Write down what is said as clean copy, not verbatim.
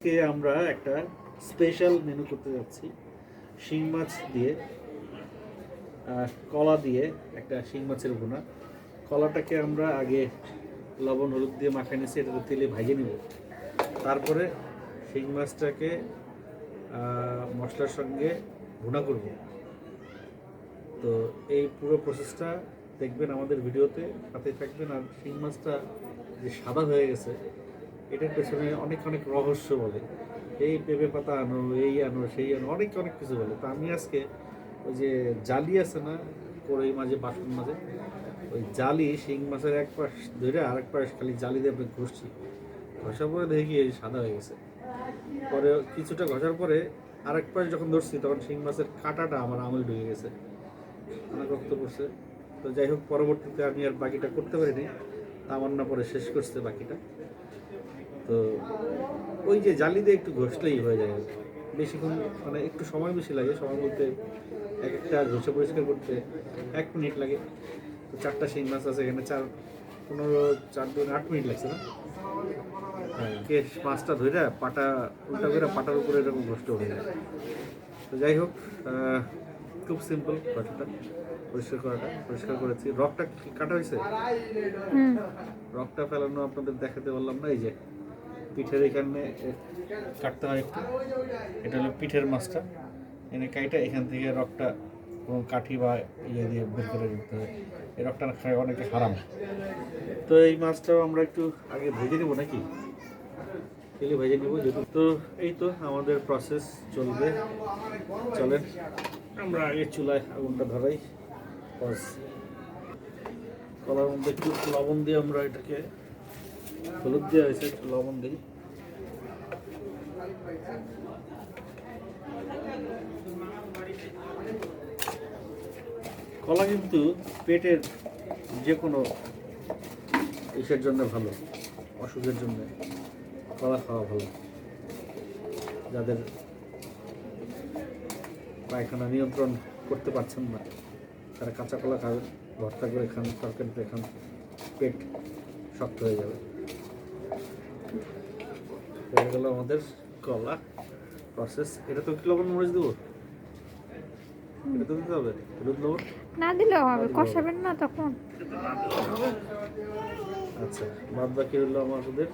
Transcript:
আজকে আমরা একটা স্পেশাল মেনু করতে যাচ্ছি। শিং মাছ দিয়ে কলা দিয়ে একটা শিং মাছের ভুনা। কলাটাকে আমরা আগে লবণ হলুদ দিয়ে মাখাই নিয়েছি, এটাকে তেলে ভাজে নিব। তারপরে শিং মাছটাকে মশলার সঙ্গে ভুনা করব। তো এই পুরো প্রসেসটা দেখবেন আমাদের ভিডিওতে, সাথে থাকবেন। আর শিং মাছটা যে সাদা হয়ে গেছে, এটার পেছনে অনেক অনেক রহস্য বলে। এই পেঁপে পাতা আনো, এই আনো, সেই আনো, অনেক অনেক কিছু বলে। তো আমি আজকে ওই যে জালি আছে না কড়াই মাঝে, বাসন মাঝে, ওই জালি শিং মাছের এক পাশ ধরে আরেক পাশ খালি জালি দিয়ে আপনি ঘষছি। ঘষার পরে দেখি এই সাদা হয়ে গেছে। পরে কিছুটা ঘষার পরে আরেক পাশ যখন ধরছি, তখন শিং মাছের কাঁটাটা আমার আঙুল ঢুকে গেছে, অনেক রক্ত পড়ছে। তো যাই হোক, পরবর্তীতে আমি আর বাকিটা করতে পারিনি, তামান্না পরে শেষ করছে বাকিটা। তো ওই যে জালি দিয়ে একটু ঘষলেই হয়ে যায়, বেশিক্ষণ মানে একটু সময় বেশি লাগে। সময় বলতে এক একটা ঘষে পরিষ্কার করতে 1 মিনিট লাগে। তো 4টা শিং মাছ আছে এখানে, 4-15-8 মিনিট লাগছে না? হ্যাঁ, মাছটা ধরে পাটা উল্টা করে পাটার উপরে এরকম ঘষতে হয়ে যায়। তো যাই হোক, খুব সিম্পল কথাটা, পরিষ্কার করেছি। রকটা কাটা হয়েছে, রকটা ফেলানো আপনাদের দেখাতে বললাম না। এই যে পিঠের এখানে কাটতে হয় একটু, এটা হলো পিঠের মাছটা। এনে কাইটা এখান থেকে রকটা কোনো কাঠি বা ইয়ে দিয়ে বের করে দিতে হয়। এই রকটা খায় অনেকে হারাম। তো এই মাছটাও আমরা একটু আগে ভেজে নেবো নাকি, তেলে ভেজে নেবো যেহেতু। তো এই তো আমাদের প্রসেস চলবে, চলেন আমরা আগে চুলায় আগুনটা ধরাই। কলার মধ্যে একটু লবণ দিয়ে আমরা এটাকে, হলুদ দেওয়া হয়েছে, একটু লবণ দিই। কলা কিন্তু পেটের যে কোনো ইসের জন্য ভালো, অসুখের জন্য কলা খাওয়া ভালো। যাদের পায়খানা নিয়ন্ত্রণ করতে পারছেন না, তারা কাঁচা কলা খাবেন, ভর্তা করে খান, তরকারিতে খান, পেট শক্ত হয়ে যাবে। হয়ে গেল আমাদের কলা প্রসেস। এটা তো কি লবণ মরিচ দেবো, এটা তো দিতে হবে, হলুদ লবণ না দিলেও হবে, কষাবেন না তখন। আচ্ছা, বাদ বাকি হলো আমাদের